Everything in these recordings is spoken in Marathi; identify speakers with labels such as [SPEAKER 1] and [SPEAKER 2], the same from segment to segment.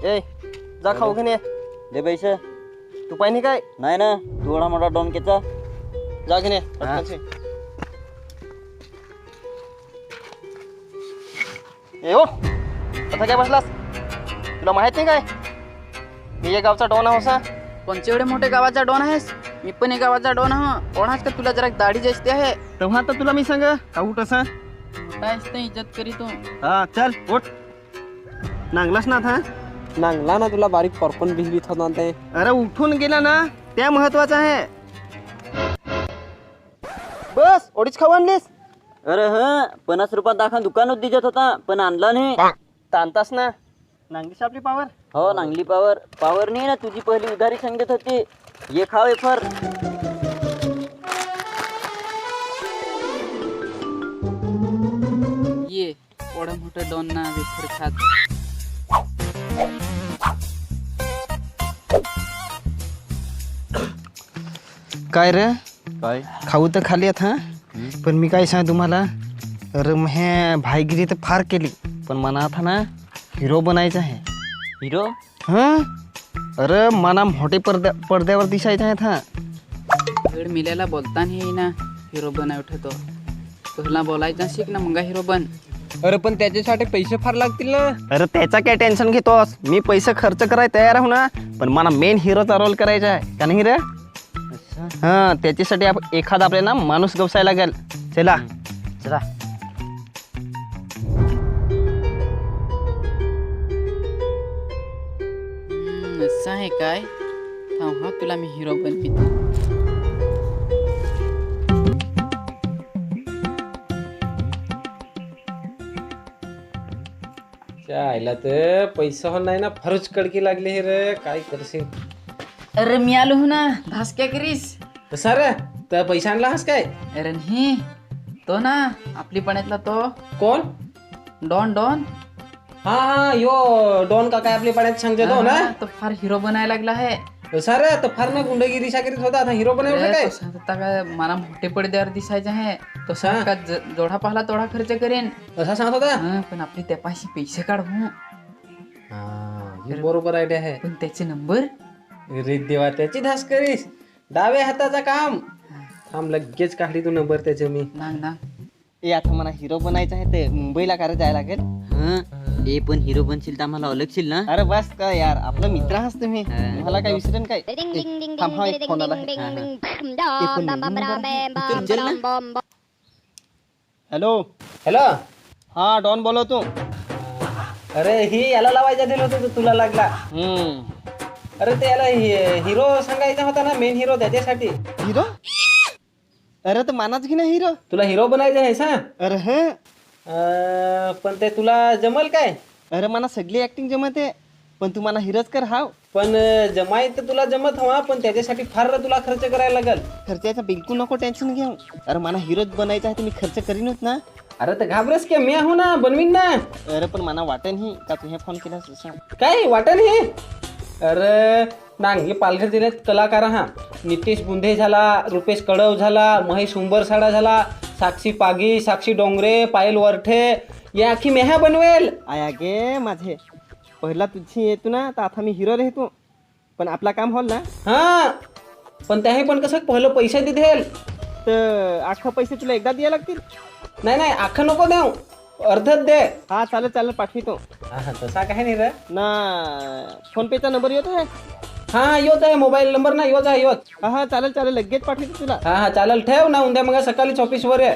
[SPEAKER 1] ए जा खाऊ घेऊन ये.
[SPEAKER 2] दे पैसे.
[SPEAKER 1] तू पाहिजे काय?
[SPEAKER 2] नाही ना, तू एवढा मोठा डोनकेचा.
[SPEAKER 1] जा घेऊन ये पटकनशी. ए हो आता काय बसलास? तुला माहित नाही काय मी या गावचा डॉन आहे?
[SPEAKER 3] कोणचे एवढे मोठे गावाचा डॉन आहेस? मी पण एक गावाचा डॉन आहे. कोणाच का तुला जरा दाढी जास्ती आहे?
[SPEAKER 1] तेव्हा तर तुला मी सांग का उठस.
[SPEAKER 3] कायच नाही इज्जत करी तू.
[SPEAKER 1] हा चल उठ. नांगलास ना था?
[SPEAKER 4] नांगला ना तुला बारीक परपण भिजवीत होता ते.
[SPEAKER 1] अरे उठून गेला ना त्या महत्वाचं आहे. बस ओढीच खाऊ आणलीस?
[SPEAKER 2] अरे हा 50 रुपयात दाखवा दुकानात दिजत होता पण आणला नाही.
[SPEAKER 1] ताणतास ना नांगलीस आपली पावर.
[SPEAKER 2] हो नांगली पावर नाही ना, तुझी पहिली उधारी सांगत होती. ये खाव वेफर.
[SPEAKER 3] ये एवढा मोठा डॉन ना वेफर खात.
[SPEAKER 1] काय रे
[SPEAKER 2] काय
[SPEAKER 1] खाऊ तर खाली आहेत हा, पण मी काय सांग तुम्हाला. अरे हे भाईगिरी तर फार केली, पण मना आता ना हिरो बनायचं आहे.
[SPEAKER 2] हिरो?
[SPEAKER 1] हा अरे मना मोठे पडद्यावर दिसायचं आहे हा.
[SPEAKER 3] वेळ मिल्याला बोलता नाही ना हिरो बनाय उठतो. पहिला बोलायचा शिक ना मग हिरो बन.
[SPEAKER 4] अरे पण त्याच्यासाठी पैसे फार लागतील ना.
[SPEAKER 1] अरे त्याचा काय टेन्शन घेतोस? मी पैसे खर्च करायला तयार आहो ना, पण मला मेन हिरोचा रोल करायचा आहे का नाही रे? हा त्याच्यासाठी एखादा आपल्याला माणूस गवसायला लागेल. चला
[SPEAKER 2] चला.
[SPEAKER 3] असं आहे काय? थांब हा तुला मी हिरो बनवितो.
[SPEAKER 4] आईला तर पैसा हो नाही ना, फारच कडकी लागले हे रे. काय करशील?
[SPEAKER 3] अरे मी आलो हो ना, धास काय करीस?
[SPEAKER 4] कसा रे तर पैसा आणला हास काय?
[SPEAKER 3] अरे नाही तो ना आपली पण्यातला तो
[SPEAKER 4] कोण?
[SPEAKER 3] Don don.
[SPEAKER 4] हा हा यो डॉन का काय आपल्या पाण्यात सांगते तो ना.
[SPEAKER 3] हा, तो फार हिरो बनायला लागला आहे.
[SPEAKER 4] कसा रे तर फार ना गुंडगिरी करीत होता, आता हिरो बनवलं काय?
[SPEAKER 3] तो सांगता काय मला मोठे पडद्यावर दिसायचे आहे. तो सांगा जेवढा पाहला तेवढा खर्च करेन.
[SPEAKER 4] असा सांगत होता.
[SPEAKER 3] हा, पण आपली त्यापाशी पैसे काढू.
[SPEAKER 4] हे बरोबर आयडिया आहे.
[SPEAKER 3] पण त्याचे नंबर
[SPEAKER 4] रे देवा त्याची धास करीस. डाव्या हाताचा काम. थांब लगेच काढली तू नंबर त्याचे मी.
[SPEAKER 3] नांग ना.
[SPEAKER 1] ए आता मला हिरो बनायचं आहे ते मुंबईला करायला जायला लागेल.
[SPEAKER 2] हा ए पण हिरो बनशील तर आम्हाला ओळखशील ना?
[SPEAKER 1] अरे बस का यार आपलं मित्र आहात तुम्ही, मला काय विसरेन काय? थांब हा एक फोन आला आहे. Hello
[SPEAKER 4] hello.
[SPEAKER 1] हा डॉन बोलवतो.
[SPEAKER 4] अरे ही याला लावायचा दिलं होतं तर तुला लागला. अरे ते याला हिरो सांगायचा होता ना, मेन हिरो त्याच्यासाठी.
[SPEAKER 1] हिरो? अरे तर मानाच घे ना हिरो.
[SPEAKER 4] तुला हिरो बनायचं आहे सा?
[SPEAKER 1] अरे हे
[SPEAKER 4] पण ते तुला जमल काय?
[SPEAKER 1] अरे मला सगळी ऍक्टिंग जमते, पण तू मला हिरोच कर हाव.
[SPEAKER 4] पण जमाय तर तुला जमत हवा, पण त्याच्यासाठी फार तुला खर्च करायला लागल.
[SPEAKER 1] खर्चाचा बिलकुल नको टेन्शन घेऊ. अरे मला हिरोच बनायचं आहे तर मी खर्च करीनच ना.
[SPEAKER 4] अरे तर घाबरस की, मी आहो ना, बनवीन ना.
[SPEAKER 1] अरे पण मला वाटेन ही का तू हे फोन केलास?
[SPEAKER 4] काय वाटत नाही? अरे नांगली पालघर जिल्ह्यात कलाकार हा नितेश बुंधे झाला, रुपेश कडव झाला, महेश उंबरसाडा झाला, साक्षी पागी, साक्षी डोंगरे, पायल वरठे या आखी मेहा बनवेल.
[SPEAKER 1] आया गे माझे पहिला तुझी येतो ना तर आता मी हिरो राहतो, पण आपला काम होल ना.
[SPEAKER 4] हा पण त्याही पण कसं पहिलं पैसे देतील
[SPEAKER 1] तर अख्खा पैसे तुला एकदा द्यायला लागतील.
[SPEAKER 4] नाही नाही अख्खं नको देऊ, अर्धच दे.
[SPEAKER 1] हा चालेल चालेल पाठवितो
[SPEAKER 4] तसा काय नाही रे
[SPEAKER 1] ना. फोन पेचा नंबर येतो आहे.
[SPEAKER 4] हा योच आहे मोबाईल नंबर ना, योच आहे योच.
[SPEAKER 1] हा हा चालेल चालेल लगेच पाठवतो तुला.
[SPEAKER 4] हा हा चालेल, ठेव ना. उद्या मग सकाळीच ऑफिसवर ये.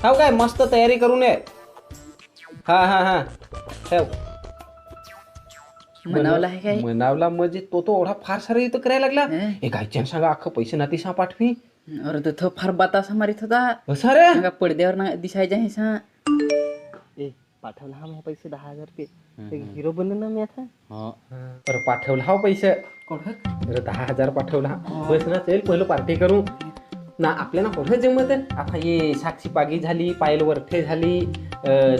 [SPEAKER 4] हो काय मस्त तयारी करून ये. हा हा हा ठेव.
[SPEAKER 3] म्हणावला आहे काय?
[SPEAKER 4] म्हणावला म्हणजे तो एवढा फार सारा इथं करायला लागला. हे गायच्यान सांगा अख्खं पैसे नाती सा पाठवी.
[SPEAKER 3] अरे तो फार बातासा मारित होता.
[SPEAKER 4] असं रे
[SPEAKER 3] सांगा पडद्यावर ना दिसायचे आहे सा.
[SPEAKER 1] ए पाठवला हा पैसे 10,000 रुपये. हिरो बनलो ना मी आता.
[SPEAKER 4] बरं पाठवला हा पैसे. अरे 10,000 पाठवला. बस ना चल पहिलं पार्टी करू ना. आपल्याला कोणतं जमत आहे आता. ये साक्षी पागी झाली, पायल वरठे झाली,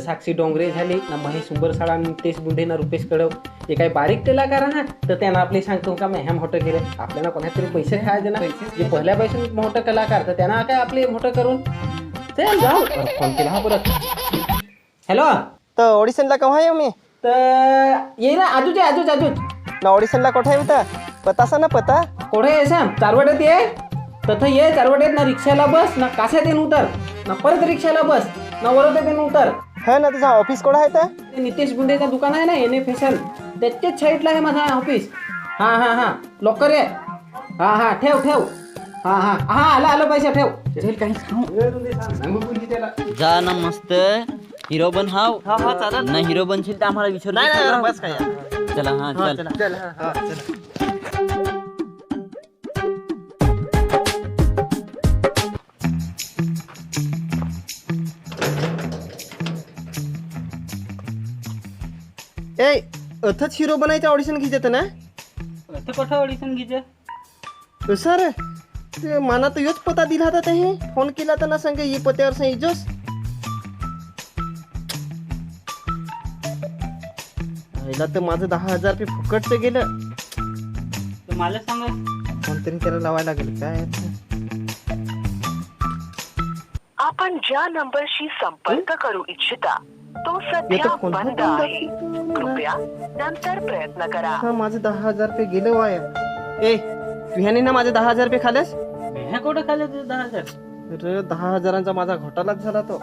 [SPEAKER 4] साक्षी डोंगरे झाली ना, महेश उंबरसाडा, नितेश बुंढे ना, रुपेश कडव हे काही बारीक कलाकार हा. तर त्यांना आपले सांगतो का मी ह्या मोठं केलं. आपल्याला कोणातरी पैसे खायचे ना. जे पहिल्या पैसे मोठं कलाकार तर त्यांना काय आपले मोठं करून चल जाऊ. फोन केला हा परत. हॅलो
[SPEAKER 1] तर ऑडिशनला केव्हा येऊ मी?
[SPEAKER 4] तर ये ना आजूच आहे आजूच
[SPEAKER 1] ना ऑडिशनला कोठे आहे होता पतासा ना पता
[SPEAKER 4] कोठे आहे सॅम चारवाड्यात ये तथं ये चारवाड्यात ना रिक्षाला बस ना काशात येऊन उतर ना परत रिक्षाला बस ना वरत येऊन उतर
[SPEAKER 1] हा ना तुझा ऑफिस कोठे आहे तर
[SPEAKER 4] ते नितेश गुंडेचं दुकान आहे ना एन फॅशन त्याच्याच साईडला आहे माझा ऑफिस हा लवकर ये हा ठेव हा आलं पैसे ठेव
[SPEAKER 3] चल काही
[SPEAKER 2] जा ना मस्त हिरो बन हाव ना हिरो बनशील तर आम्हाला विचार
[SPEAKER 1] बस काय
[SPEAKER 2] चला हा चल
[SPEAKER 1] ए अथच हिरो बनायचं ऑडिशन घ्यायचं ना
[SPEAKER 2] कुठं ऑडिशन घ्यायचं
[SPEAKER 1] सर ते मला तर योच पता दिला होता ते फोन केला तर ना सांगे ये पत्यावर सांग जोस पहिला तर माझं 10,000 रुपये फुकटचं गेलं
[SPEAKER 2] मला सांगा
[SPEAKER 1] कोणतरी त्याला लावायला लागेल काय
[SPEAKER 5] आपण ज्या नंबरशी संपर्क करू इच्छिता तो
[SPEAKER 1] येतो
[SPEAKER 5] सध्या
[SPEAKER 1] कोणता
[SPEAKER 5] बंद
[SPEAKER 1] बंद
[SPEAKER 5] आहे कृपया नंतर प्रयत्न करा
[SPEAKER 1] हा माझं 10,000 रुपये गेलं वाया ए तुझ्याने ना माझे 10,000 रुपये खाल्लेस
[SPEAKER 2] कुठं खाल्लं तुझं 10,000
[SPEAKER 1] अरे 10,000चा माझा घोटाळाच झाला तो